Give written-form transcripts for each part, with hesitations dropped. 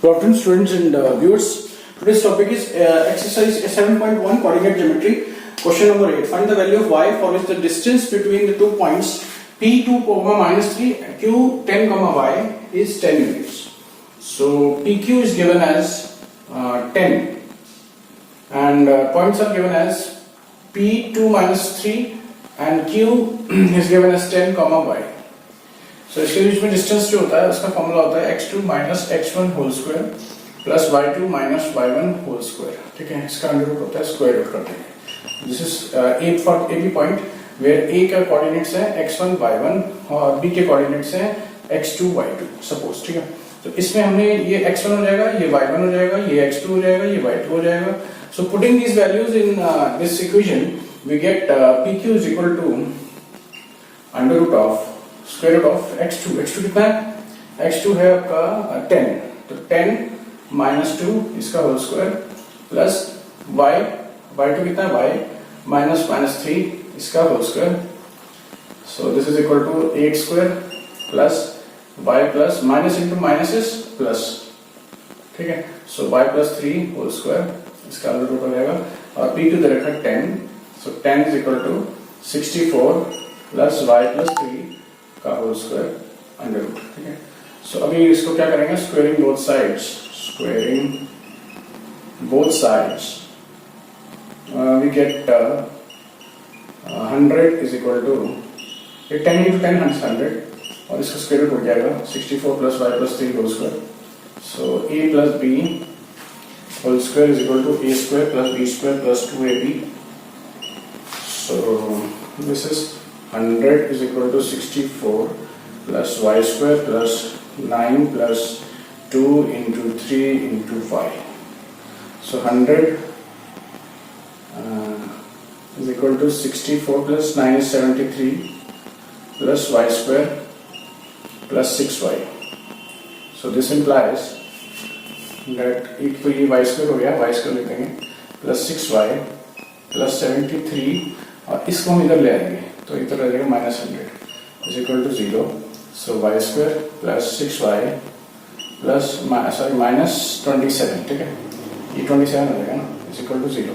Good afternoon, students and viewers. Today's topic is exercise 7.1 coordinate geometry. Question number 8. Find the value of y for which the distance between the 2 points p2, minus 3, q10, y is 10 units. So pq is given as 10 and points are given as p2 minus 3 and q is given as 10, y. So इसके बीच में distance जो होता है उसका formula होता है x2 minus x1 whole square plus y2 minus y1 whole square. ठीक है, इसका अंडर रूट होता है स्क्वायर रूट करते हैं. This is a for ab point where a का कोऑर्डिनेट्स है x1 y1 और b के कोऑर्डिनेट्स हैं x2 y2 सपोज. ठीक है, तो इसमें हमने ये x1 हो जाएगा, ये y1 हो जाएगा, ये x2 हो जाएगा, ये y2 हो जाएगा. So putting these values in this equation we get pq is equal to under root of square root of x2. x2 कितना है? x2 है आपका 10, तो 10 माइनस 2 इसका होल स्क्वायर प्लस y2 कितना है? y माइनस 3 इसका whole square. So this is equal to 8 square plus y plus minus into minus is plus. ठीक है, so y plus 3 whole square इसका अंडर रूट हो जाएगा और p2 दे रखा 10. So 10 is equal to 64 plus y plus 3 का whole square under root. ठीक है, सो अभी इसको क्या करेंगे? Squaring both sides we get 100 is equal to 10 into 10 100 और इसका स्क्वायर रूट हो जाएगा 64 plus y plus 3 whole square. So a plus b whole square is equal to a square plus b square plus 2ab. So this is 100 is equal to 64 plus y square plus 9 plus 2 into 3 into 5. So 100 is equal to 64 plus 9 is 73 plus y square plus 6y. So this implies that एक तो ये y square हो गया, y square लिख देंगे plus 6y plus 73 और इसको हम इधर ले आएंगे तो इधर आ जाएगा minus 100 is equal to 0. So Y square plus 6y plus minus 27. ठीक है, ये 27 आ जाएगा ना, is equal to 0.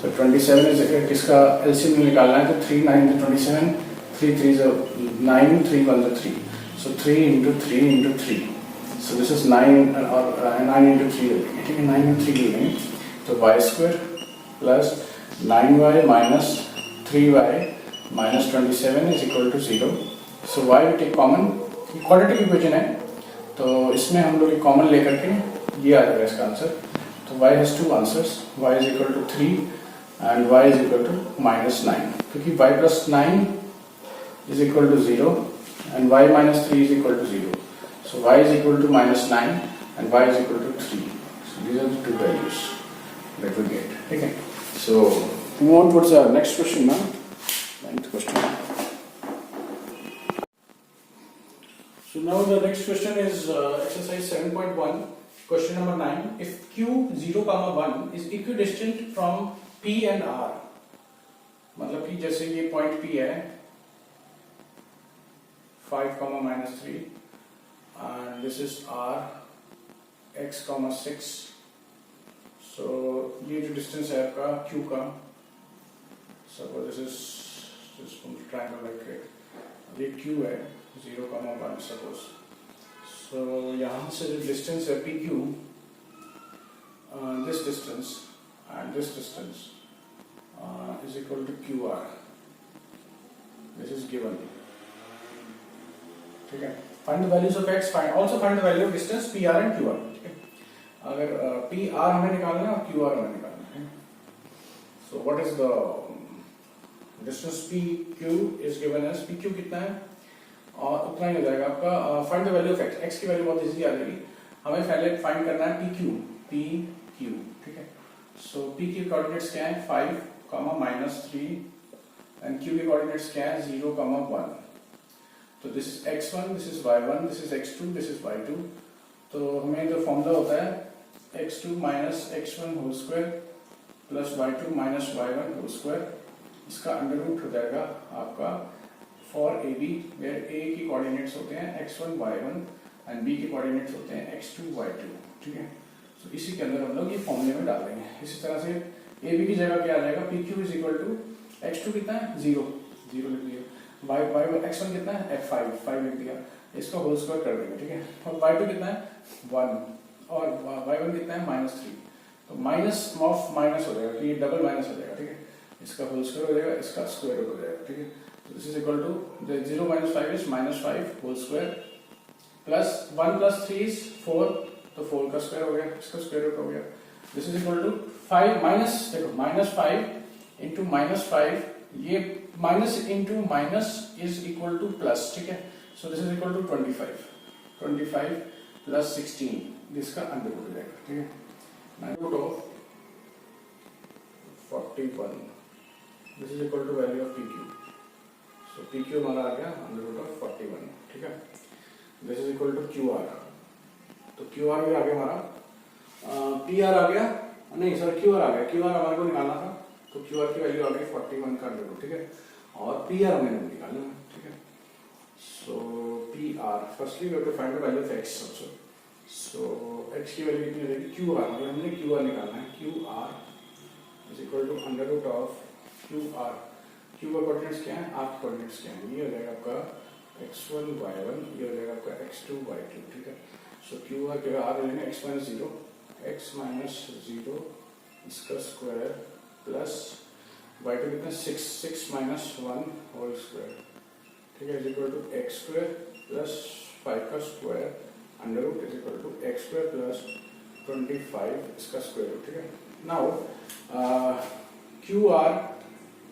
So 27 is किसका एलसीएम निकालना है तो 3 9 27 3 3 9 3 1 3. सो 3 into 3 into 3. So this is 9 और 9 into 3 ले लेंगे. ठीक है, 9 into 3 ले लेंगे तो Y square plus 9y minus 3y minus 27 is equal to 0. So y we take common. Quadratic equation है तो इसमें हम लोग कॉमन लेकर के ये आ जाएगा इसका आंसर. तो y has two answers. y is equal to 3 and y is equal to minus 9 क्योंकि y plus 9 is equal to 0 and y minus 3 is equal to 0. So y is equal to minus 9 and y is equal to 3. So these are the two values that we get. Okay. So move on towards our next question now. Ninth question. So now the next question is exercise 7.1, question number 9. If q 0, 1 is equidistant from p and r, मतलब कि जैसे ये point p है 5, minus 3 and this is r x, 6. So ये जो distance है आपका q का, suppose this is just from the triangle like it. ये q है 0, 1 suppose. So यहाँ से जो डिस्टेंस है pq, this distance and this distance is equal to qr. This is given. ठीक है. Find the values of x. Also find the value of distance pr and qr. ठीक है. अगर pr हमें निकालना है और qr हमें निकालना है. So what is the distance PQ is given as PQ कितना है और उतना ही हो जाएगा आपका. Find the value of x. x की वैल्यू बहुत इजी आ जाएगी. हमें पहले फाइंड करना है PQ. ठीक है, सो P के कोऑर्डिनेट्स क्या है 5, minus 3 एंड Q के कोऑर्डिनेट्स क्या है 0, 1. तो this is x1, this is y1, this is x2, this is y2. तो हमें जो फॉर्मूला होता है x2 minus x1 whole square plus y2 minus y1 whole square. इसका अंडर रूट हो जाएगा आपका for A B where A की कोऑर्डिनेट्स होते हैं x1 y1 एंड बी के कोऑर्डिनेट्स होते हैं x2 y2, ठीक है। तो इसी के अंदर हम लोग ये फॉर्मूले में डाल देंगे। इसी तरह से ए बी की जगह क्या आ जाएगा, P Q is equal to x2 कितना है 0 लिख दिया, y x1 कितना है f5 लिख दिया, इसका होल स्क्वायर कर देंगे, ठीक है। और y2 कितना है 1 और y1 कितना है -3, तो माइनस ऑफ माइनस हो जाएगा, ये डबल माइनस हो जाएगा, ठीक है। इसका होल स्क्वायर हो जाएगा, इसका स्क्वायर रूट हो जाएगा, ठीक है। तो this is equal to 0 - 5 is -5 whole square plus 1 + 3 is 4, तो 4 का स्क्वायर हो गया, इसका स्क्वायर रूट हो गया। This is equal to 5 minus, देखो -5 इंटू -5, ये minus into minus is equal to plus, ठीक है। So this is equal to 25 plus 16, जिसका अंडर रूट हो जाएगा, ठीक है। Root of 41, this is equal to value of PQ। So PQ हमारा आ गया अंडर रूट ऑफ 41, ठीक है। This is equal to QR, तो QR भी आ गया हमारा, PR आ गया, नहीं सर QR आ गया, QR हमारे को निकालना था, तो QR की वैल्यू आ गई 41 का अंडर रूट, ठीक है। और PR हमें निकालना है, ठीक है। So PR, firstly we have to find the value of x also. So x की वैल्यू कितनी हो जाएगी, QR, मतलब हमने QR निकालना है, QR is equal to under root of QR। Q का कोऑर्डिनेट्स क्या है, R कोऑर्डिनेट्स क्या है, ये हो जाएगा आपका x1 y1, ये हो जाएगा आपका x2 y2, ठीक है। सो QR के R लेंगे x - 0, x - 0 इसका स्क्वायर प्लस y2 कितना 6 - 1 होल स्क्वायर, ठीक है, is equal to x² plus 5 का square under root is equal to x² plus 25 इसका स्क्वायर रूट, ठीक है। नाउ QR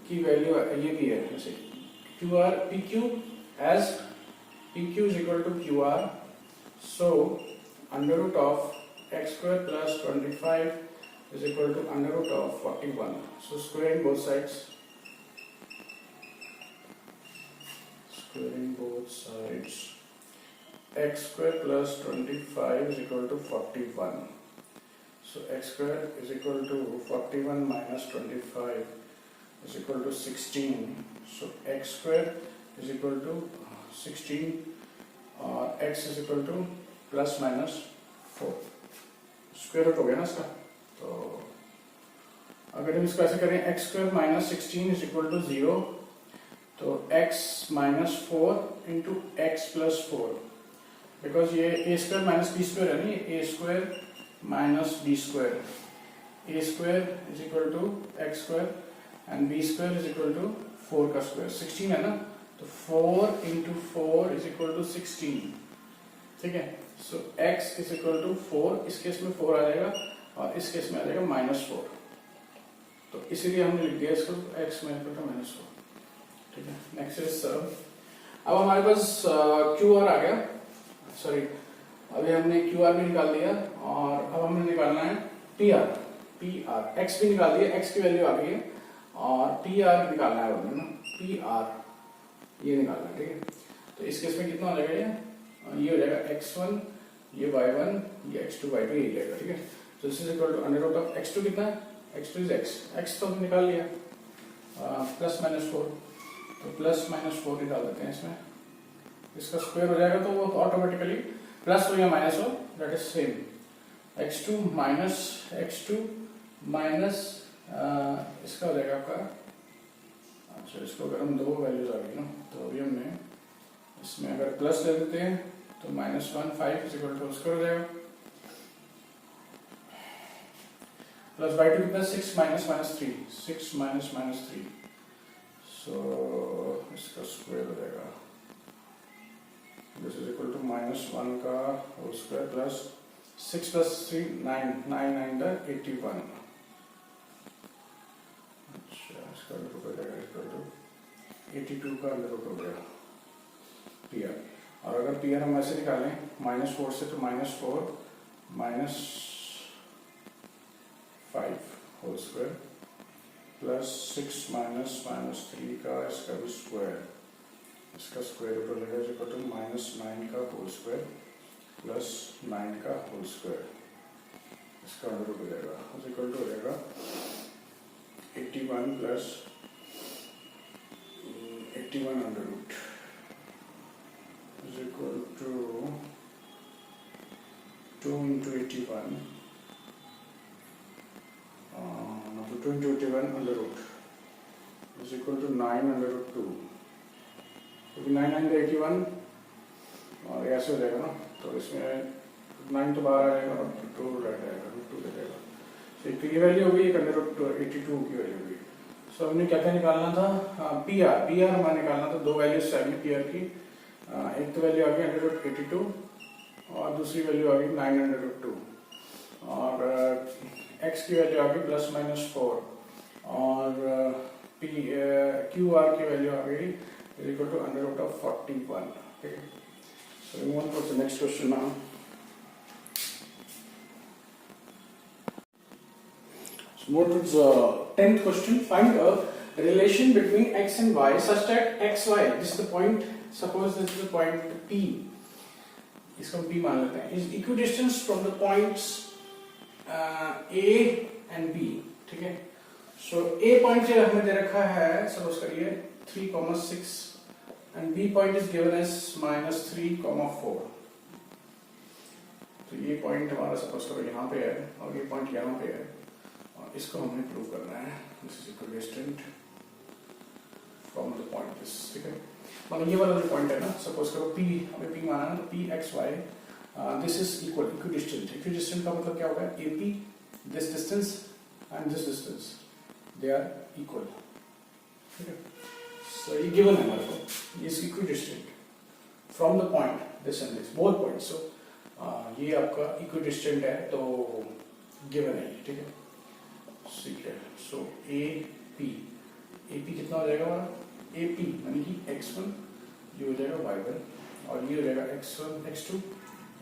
की वैल्यू ये भी है, जैसे QR PQ as PQ is equal to QR, so under root of x² plus 25 is equal to under root of 41, so squaring both sides, squaring both sides, x² plus 25 is equal to 41. So x² is equal to 41 minus 25 is equal to 16. So x² is equal to 16 और x is equal to plus minus 4, square root हो गया ना इसका। तो अगर हम इसको ऐसे करें x² minus 16 is equal to 0, तो x minus 4 into x plus 4, because ये a² minus b² है नहीं, a² minus b², a² is equal to x² and b² is equal to 4 का स्क्वायर, 16 है ना, तो 4 into 4 is equal to 16, ठीक है। सो x is equal to 4, इस केस में 4 आ जाएगा और इस केस में आ जाएगा -4, तो इसीलिए हमने लिख दिया इसको x में इक्वल टू -4, ठीक है। नेक्स्ट इज अब हमारे पास QR आ गया, सॉरी अभी हमने QR भी निकाल दिया और अब हमें निकालना है PR, x भी निकाल दिया, x की वैल्यू आ गई है और PR निकालना है हमने ना, PR ये निकालना है, ठीक है। तो इस केस में कितना हो जाएगा, ये हो जाएगा x1, ये y1, ये x2 y2 ये जाएगा, ठीक है। तो this is equal to under root of x2 कितना है, x2 इज x तो हमने निकाल लिया, प्लस -4, तो प्लस -4 निकाल देते हैं इसमें, इसका स्क्वायर हो जाएगा तो वो ऑटोमेटिकली प्लस हो या माइनस हो, that is same, x2 minus इसका हो जाएगा आपका, अच्छा इसको अगर हम दो वैल्यूज आ गई ना, तो अभी हमने इसमें अगर प्लस ले देते हैं तो -1 5 इज इक्वल टू स्क्वायर हो जाएगा, प्लस y2 कितना 6 -3, 6 -3, सो इसका स्क्वायर हो जाएगा, दिस इज इक्वल टू -1 का होल स्क्वायर प्लस 6 + 3 9 9 81, अच्छा इसका रूट हो जाएगा इक्वल टू 82 का रूट हो गया PR। और अगर PR हम ऐसे निकालें -4 से, तो -4 -5 होल स्क्वायर प्लस 6 -3 का इसका भी स्क्वायर, इसका स्क्वायर रूट हो जाएगा इक्वल टू -9 का होल स्क्वायर प्लस 9 का होल स्क्वायर, इसका अंडर रूट हो जाएगा, इक्वल टू हो जाएगा 81 plus 81 under root is equal to 2 into 81 मतलब 2 into 81 under root is equal to 9 under root 2, क्योंकि 9 9 का 81 और ऐसे हो जाएगा ना, तो इसमें 9 तो बाहर आ जाएगा और 2 रह जाएगा, रूट 2 रह जाएगा। तो एक ये वैल्यू हो गई, एक अंडर रूट 82 की वैल्यू हो गई। सो हमने क्या क्या निकालना था, पी आर हमारे निकालना था। दो वैल्यूज चाहिए पी आर की, एक तो वैल्यू आ गई अंडर रूट 82 और दूसरी वैल्यू आ गई 9 अंडर रूट 2, और एक्स की वैल्यू आ गई प्लस माइनस 4, और क्यू आर की वैल्यू आ गई equal to under root of 41। ठीक है, so move on to the next question now. Move to the 10th question. Find a relation between x and y such that xy, this is the point, suppose this is the point P, इसको हम P मान लेते हैं, is equidistant from the points A and B। ठीक है, so A point जो हमें दे रखा है, suppose करिए 3,6 and B point is given as -3,4। तो ये point हमारा suppose करो यहाँ पे है और ये point यहाँ पे है, इसको हमें प्रूव करना है। This is equidistant from the point this. ठीक है, मतलब ये वाला जो पॉइंट है ना, सपोज करो P, हमें P माना है, तो P x y this is equal, equidistant. Equidistant का मतलब क्या होगा, AP this distance and this distance they are equal. ठीक है, सो ये गिवन है हमारे को, ये is equidistant from the point this and this, both point. So ये आपका इक्विडिस्टेंट है, तो गिवन है। ठीक है, ठीक है, सो AP कितना हो जाएगा हमारा, AP यानी कि x1, ये हो जाएगा y1, और ये हो जाएगा x1 x2,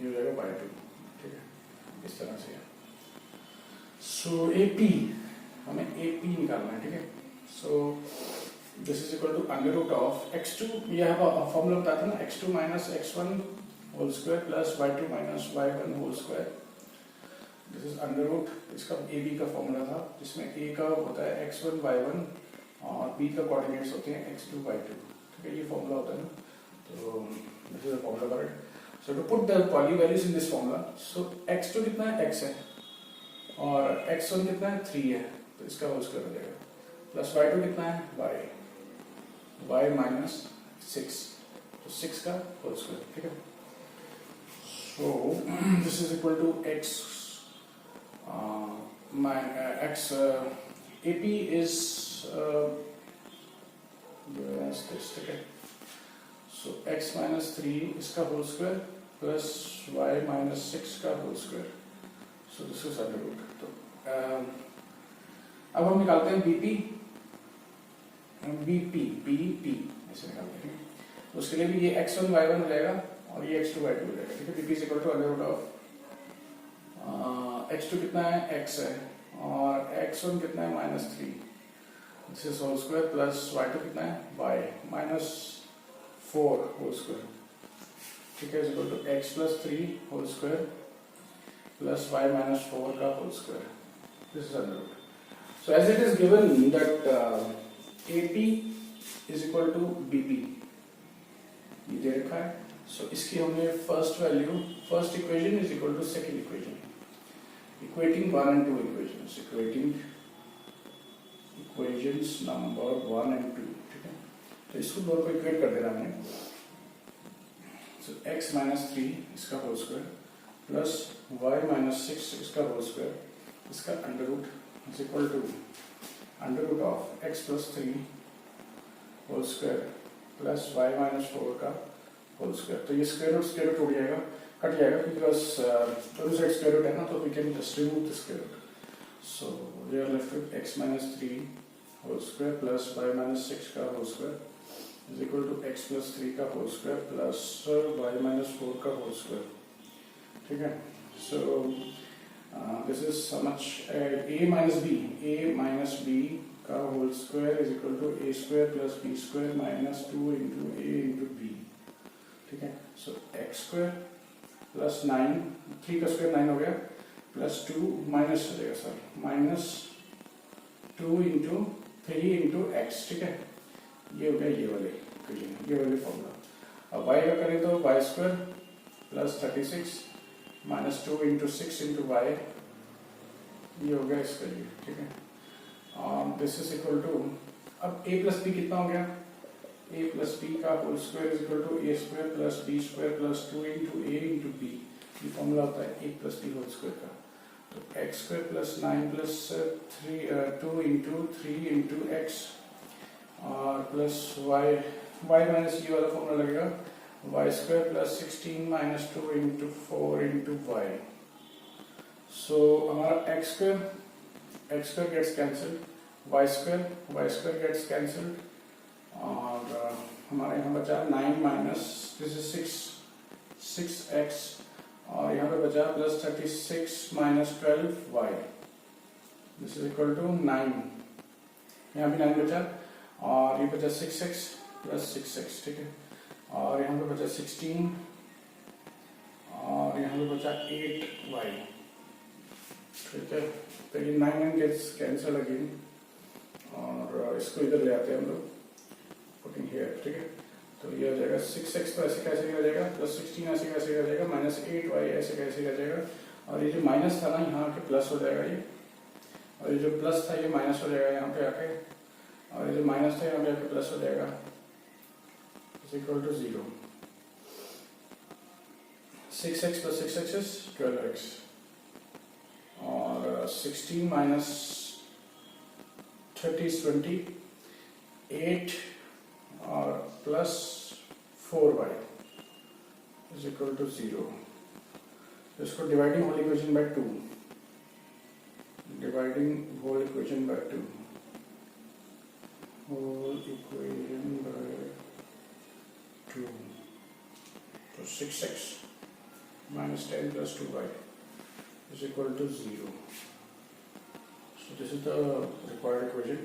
ये हो जाएगा y2। ठीक है, इस तरह से। सो AP, हमें AP निकालना है। ठीक है, so this is equal to under root of x2, यह फॉर्मूला बताता है ना, x2 minus x1 whole square plus y2 minus y1 whole square. This is under root, इसका AB का फॉर्मूला था, जिसमें A का होता है x1 y1 और B का कोऑर्डिनेट्स होते हैं x2 y2। ठीक है, ये फॉर्मूला होता है ना, तो this is the formula for it. So to put the poly values in this formula, so x2 कितना है, x है, और x1 कितना है, 3 है, तो इसका होल स्क्वायर हो जाएगा, प्लस y2 कितना है, y माइनस 6, तो 6 का होल स्क्वायर। ठीक है, so this is equal to x AP is this। ठीक है, so x minus 3 इसका whole square plus y minus 6 का whole square, so this is under root। तो अब हम निकालते हैं BP ऐसे निकालते हैं। तो उसके लिए भी ये x1 y1 हो जाएगा और ये x2 y2 हो जाएगा। ठीक है, BP is equal to under root of x2 कितना है, x है, और x1 कितना है, -3, this is whole square plus y2 कितना है, y -4 होल स्क्वायर। ठीक है, is equal to x plus 3 whole square plus y -4 का whole square. This is under root. So as it is given that AP is equal to BP, ये दे रखा है। So इसकी हमने first value, first equation is equal to second equation, equating 1 and 2 equations, equations number 1 and 2। ठीक है, तो इसको दोनों को इक्वेट कर देना हमने। सो x माइनस 3 इसका whole square plus y minus 6 इसका होल स्क्वायर, इसका under root is equal to under root of x plus 3 whole square plus y minus 4 का होल स्क्वायर। तो ये स्क्वायर रूट उड़ जाएगा, कट जाएगा, बिकॉज दोनों साइड स्क्वायर रूट है ना, तो we can just remove the square root. So we are left with x minus 3 whole square plus y minus 6 का whole square is equal to x plus 3 का whole square plus y minus 4 का whole square. ठीक है, so this is so much a minus b का whole square is equal to a square plus b square minus 2 into a into b। ठीक है, सो x square plus 9, 3 का square 9 हो गया, plus 2 minus हो जाएगा सर, -2 into 3 into x। ठीक है, ये हो गया ये वाले फॉर्मूला। अब y का करें तो y square plus 36 minus 2 into 6 into Y, ये हो गया इसका ये, ठीक है। दिस इज इक्वल टू, अब a प्लस बी कितना हो गया, a प्लस बी का whole square is equal to A square plus B square plus 2 into A into B, ये फॉर्मूला होता है a plus B whole square का। तो X square plus 9 plus 2 into 3 into x और plus y, y minus ये वाला formula लगेगा, y square plus 16 minus 2 into 4 into y. So हमारा x square gets cancelled, y square gets cancelled, और हमारे यहाँ बचा 9 माइनस दिस इज 6x, और यहाँ पे बचा plus 36 minus 12y, this is equal to 9, यहाँ भी 9 बचा, और ये बचा 6x प्लस 6x, ठीक है, और यहाँ पे बचा 16, और यहाँ पे बचा 8y, ठीक है। तो ये 9 गेट्स कैंसल अगेन, और इसको इधर ले आते हैं हम लोग, पुटिंग हियर, ठीक है। तो ये हो जाएगा 6x तो ऐसे कैसे रह जाएगा, प्लस 16 ऐसे कैसे रह जाएगा, माइनस 8y ऐसे कैसे रह जाएगा, और ये जो माइनस था ना यहाँ आके प्लस हो जाएगा ये, और ये जो प्लस था ये माइनस हो जाएगा यहाँ पे आके, और ये जो माइनस था यहाँ पे आके प्लस हो जाएगा, is equal to 0। 6x plus 6x is 12x, और 16 माइनस 30 is 20, 8 और plus 4y is equal to 0। इसको dividing whole equation by 2, dividing whole equation by 2, whole equation by 2, तो 6x minus 10 plus 2y is equal to 0. So this is the required equation,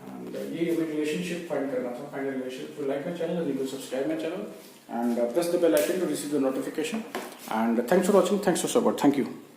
and ये हमें relationship find करना था, find the relationship. If you like my channel, then you will subscribe my channel and press the bell icon to receive the notification. And thanks for watching. Thanks for support. Thank you.